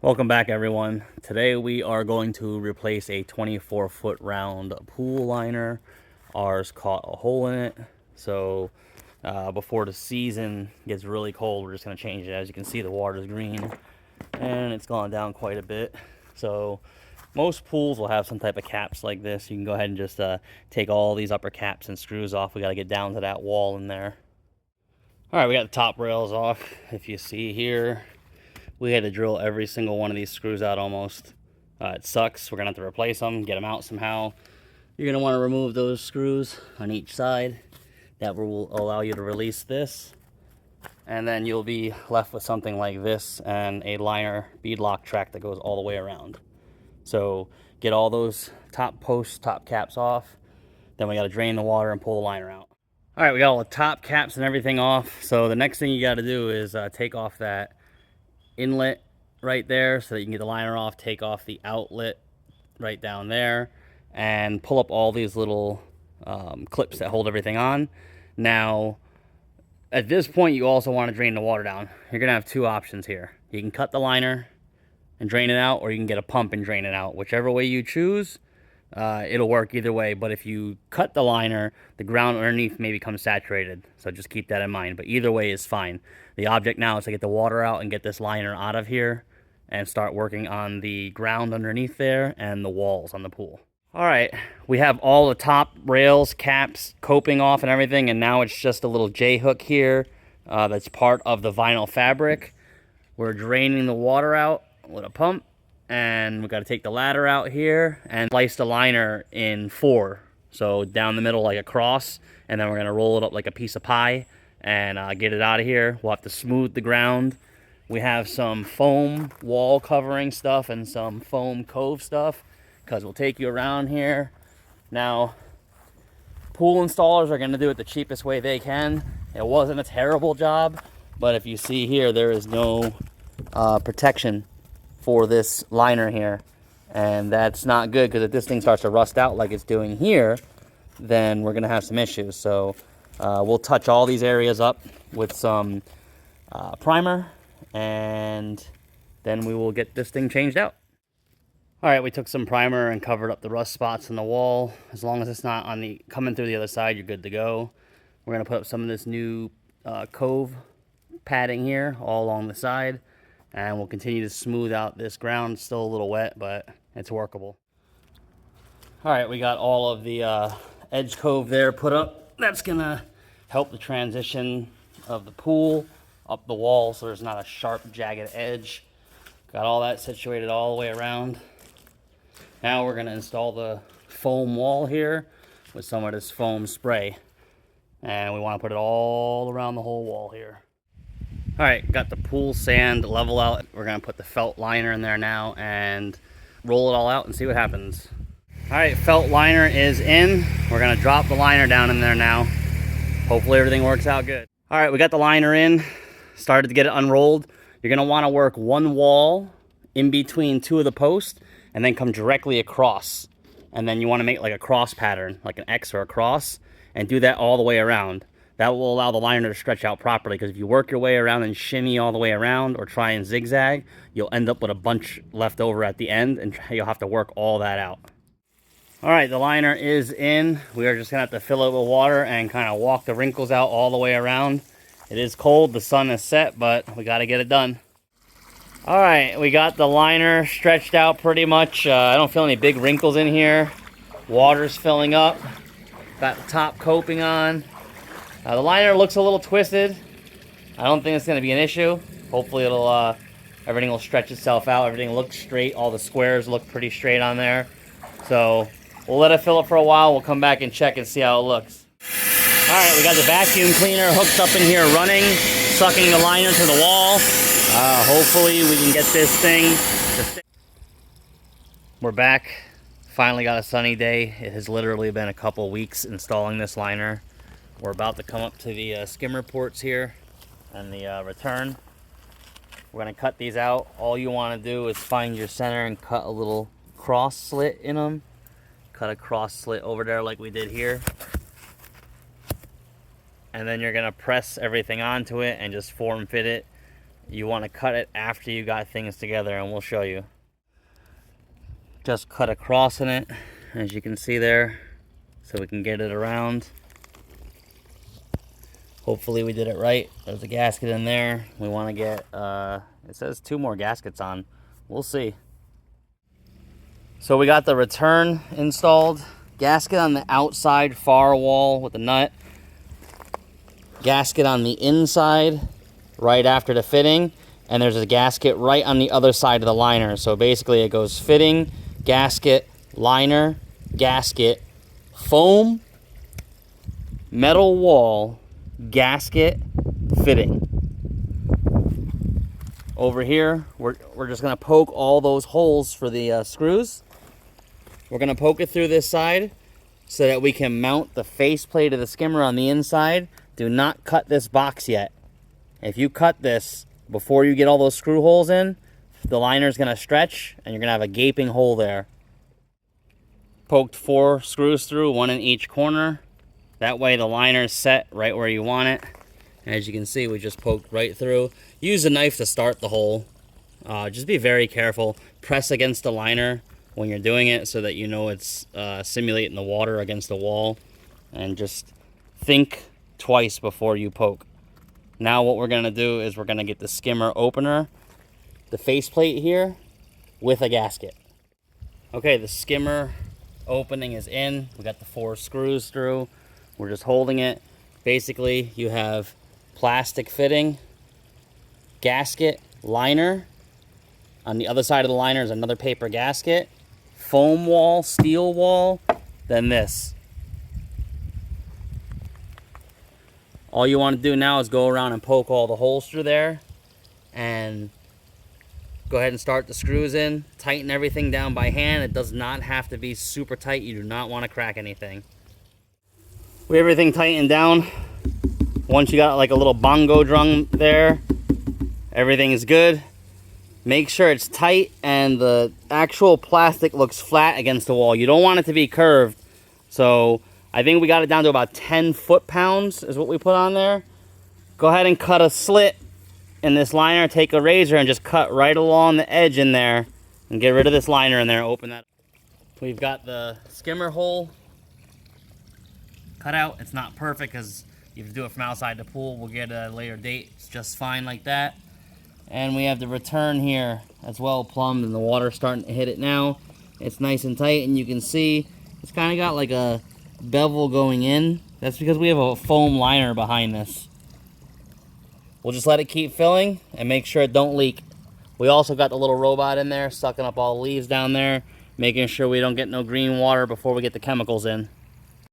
Welcome back, everyone. Today we are going to replace a 24-foot round pool liner. Ours caught a hole in it, so before the season gets really cold, we're just going to change it. As you can see, the water's green and it's gone down quite a bit. So most pools will have some type of caps like this. You can go ahead and just take all these upper caps and screws off. We got to get down to that wall in there. All right, we got the top rails off. If you see here, we had to drill every single one of these screws out almost. It sucks. We're gonna have to replace them, get them out somehow. You're gonna want to remove those screws on each side. That will allow you to release this. And then you'll be left with something like this and a liner beadlock track that goes all the way around. So get all those top posts, top caps off. Then we gotta drain the water and pull the liner out. All right, we got all the top caps and everything off. So the next thing you gotta do is take off that inlet right there so that you can get the liner off, take off the outlet right down there, and pull up all these little clips that hold everything on. Now, at this point, you also want to drain the water down. You're going to have two options here. You can cut the liner and drain it out, or you can get a pump and drain it out. Whichever way you choose, it'll work either way. But if you cut the liner, the ground underneath may become saturated. So just keep that in mind. But either way is fine. The object now is to get the water out and get this liner out of here and start working on the ground underneath there and the walls on the pool. All right, we have all the top rails, caps, coping off and everything, and now it's just a little J-hook here that's part of the vinyl fabric. We're draining the water out with a pump, and we got to take the ladder out here and slice the liner in 4. So down the middle like a cross, and then we're going to roll it up like a piece of pie and get it out of here. We'll have to smooth the ground. We have some foam wall covering stuff and some foam Cove stuff, because we'll take you around here. Now, pool installers are going to do it the cheapest way they can. It wasn't a terrible job, but if you see here, there is no protection for this liner here, and that's not good, because if this thing starts to rust out like it's doing here, then we're going to have some issues. So we'll touch all these areas up with some primer, and then we will get this thing changed out. All right, we took some primer and covered up the rust spots in the wall. As long as it's not on the coming through the other side, you're good to go. We're going to put up some of this new Cove padding here all along the side, and we'll continue to smooth out this ground. It's still a little wet, but it's workable. All right, we got all of the edge Cove there put up. That's gonna help the transition of the pool up the wall so there's not a sharp, jagged edge. Got all that situated all the way around. Now we're gonna install the foam wall here with some of this foam spray. And we wanna put it all around the whole wall here. All right, got the pool sand level out. We're gonna put the felt liner in there now and roll it all out and see what happens. All right, felt liner is in. We're gonna drop the liner down in there now. Hopefully everything works out good. All right, we got the liner in, started to get it unrolled. You're gonna wanna work one wall in between 2 of the posts and then come directly across. And then you wanna make like a cross pattern, like an X or a cross, and do that all the way around. That will allow the liner to stretch out properly, because if you work your way around and shimmy all the way around or try and zigzag, you'll end up with a bunch left over at the end, and you'll have to work all that out. All right, the liner is in. We are just gonna have to fill it with water and kind of walk the wrinkles out all the way around. It is cold, the sun is set, but we gotta get it done. All right, we got the liner stretched out pretty much. I don't feel any big wrinkles in here. Water's filling up. Got the top coping on. The liner looks a little twisted. I don't think it's gonna be an issue. Hopefully it'll, everything will stretch itself out. Everything looks straight. All the squares look pretty straight on there. So we'll let it fill up for a while. We'll come back and check and see how it looks. All right, we got the vacuum cleaner hooked up in here running, sucking the liner to the wall. Hopefully we can get this thing to stay. We're back. Finally got a sunny day. It has literally been a couple weeks installing this liner. We're about to come up to the skimmer ports here and the return. We're gonna cut these out. All you wanna do is find your center and cut a little cross slit in them. Cut a cross slit over there like we did here. And then you're gonna press everything onto it and just form fit it. you want to cut it after you got things together, and we'll show you. Just cut across in it, as you can see there, so we can get it around. Hopefully we did it right. There's a gasket in there. We want to get, it says 2 more gaskets on. We'll see. So we got the return installed. Gasket on the outside far wall with the nut. Gasket on the inside right after the fitting. And there's a gasket right on the other side of the liner. So basically it goes fitting, gasket, liner, gasket, foam, metal wall, gasket, fitting. Over here, we're just gonna poke all those holes for the screws. We're gonna poke it through this side so that we can mount the faceplate of the skimmer on the inside. Do not cut this box yet. If you cut this before you get all those screw holes in, the liner's gonna stretch and you're gonna have a gaping hole there. Poked 4 screws through, 1 in each corner. That way the liner's set right where you want it. As you can see, we just poked right through. Use a knife to start the hole. Just be very careful. Press against the liner when you're doing it so that you know it's simulating the water against the wall. And just think twice before you poke. Now what we're gonna do is we're gonna get the skimmer opener, the faceplate here, with a gasket. Okay, the skimmer opening is in. We got the 4 screws through. We're just holding it. Basically, you have plastic fitting, gasket, liner. On the other side of the liner is another paper gasket, foam wall, steel wall, then this. All you want to do now is go around and poke all the holes through there and go ahead and start the screws in. Tighten everything down by hand. It does not have to be super tight. You do not want to crack anything. We have everything tightened down. Once you got like a little bongo drum there, everything is good. Make sure it's tight and the actual plastic looks flat against the wall. You don't want it to be curved. So I think we got it down to about 10 foot-pounds is what we put on there. Go ahead and cut a slit in this liner. Take a razor and just cut right along the edge in there and get rid of this liner in there. Open that. We've got the skimmer hole cut out. It's not perfect because you have to do it from outside the pool. We'll get a later date. It's just fine like that. And we have the return here as well plumbed, and the water's starting to hit it now. It's nice and tight, and you can see it's kind of got like a bevel going in. That's because we have a foam liner behind this. We'll just let it keep filling and make sure it don't leak. We also got the little robot in there sucking up all the leaves down there, making sure we don't get no green water before we get the chemicals in.